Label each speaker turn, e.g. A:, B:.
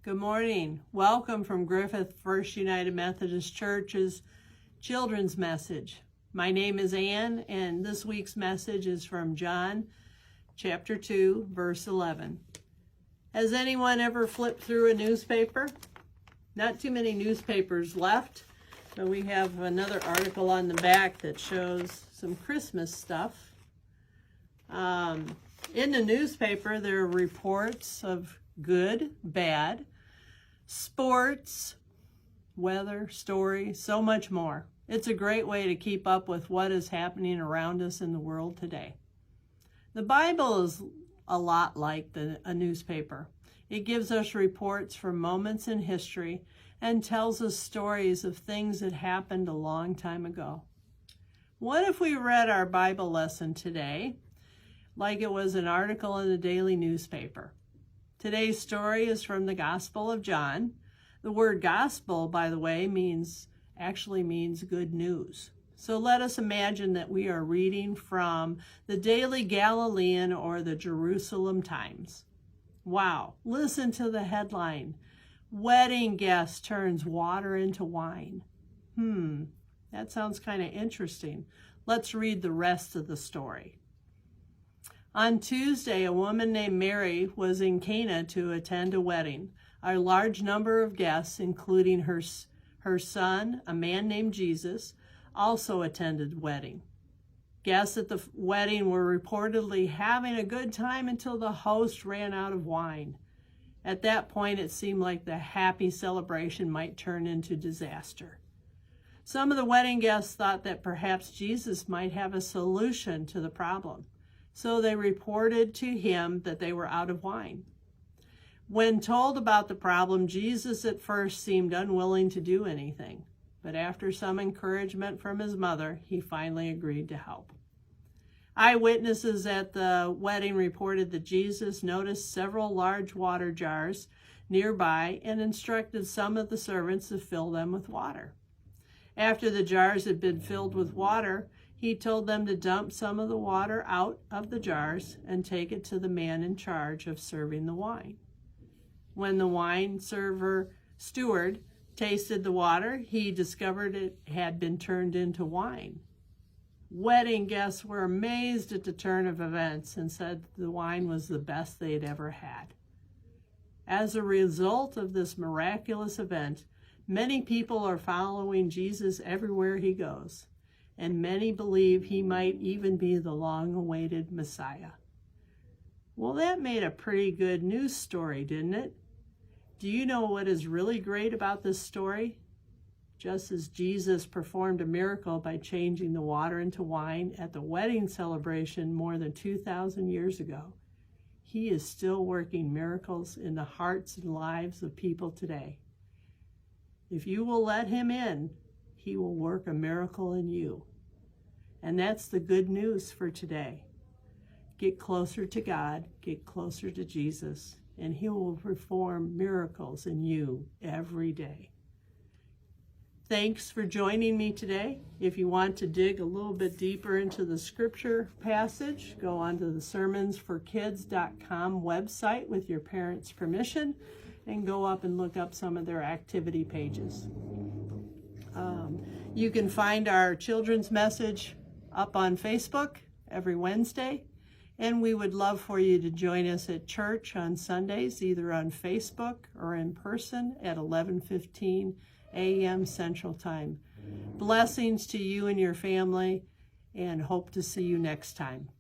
A: Good morning. Welcome from Griffith First United Methodist Church's Children's Message. My name is Ann, and this week's message is from John chapter 2, verse 11. Has anyone ever flipped through a newspaper? Not too many newspapers left, but we have another article on the back that shows some Christmas stuff. In the newspaper, there are reports of good, bad, sports, weather, story, so much more. It's a great way to keep up with what is happening around us in the world today. The Bible is a lot like a newspaper. It gives us reports from moments in history and tells us stories of things that happened a long time ago. What if we read our Bible lesson today like it was an article in a daily newspaper? Today's story is from the Gospel of John. The word gospel, by the way, actually means good news. So let us imagine that we are reading from the Daily Galilean or the Jerusalem Times. Wow, listen to the headline. Wedding guest turns water into wine. That sounds kind of interesting. Let's read the rest of the story. On Tuesday, a woman named Mary was in Cana to attend a wedding. A large number of guests, including her son, a man named Jesus, also attended the wedding. Guests at the wedding were reportedly having a good time until the host ran out of wine. At that point, it seemed like the happy celebration might turn into disaster. Some of the wedding guests thought that perhaps Jesus might have a solution to the problem. So they reported to him that they were out of wine. When told about the problem, Jesus at first seemed unwilling to do anything, but after some encouragement from his mother, he finally agreed to help. Eyewitnesses at the wedding reported that Jesus noticed several large water jars nearby and instructed some of the servants to fill them with water. After the jars had been filled with water, he told them to dump some of the water out of the jars and take it to the man in charge of serving the wine. When the wine steward tasted the water, he discovered it had been turned into wine. Wedding guests were amazed at the turn of events and said the wine was the best they had ever had. As a result of this miraculous event, many people are following Jesus everywhere he goes, and many believe he might even be the long-awaited Messiah. Well, that made a pretty good news story, didn't it? Do you know what is really great about this story? Just as Jesus performed a miracle by changing the water into wine at the wedding celebration more than 2,000 years ago, he is still working miracles in the hearts and lives of people today. If you will let him in, he will work a miracle in you. And that's the good news for today. Get closer to God, get closer to Jesus, and he will perform miracles in you every day. Thanks for joining me today. If you want to dig a little bit deeper into the scripture passage, go onto the sermonsforkids.com website with your parents' permission and go up and look up some of their activity pages. You can find our children's message up on Facebook every Wednesday, and we would love for you to join us at church on Sundays, either on Facebook or in person at 11:15 a.m. Central Time. Blessings to you and your family, and hope to see you next time.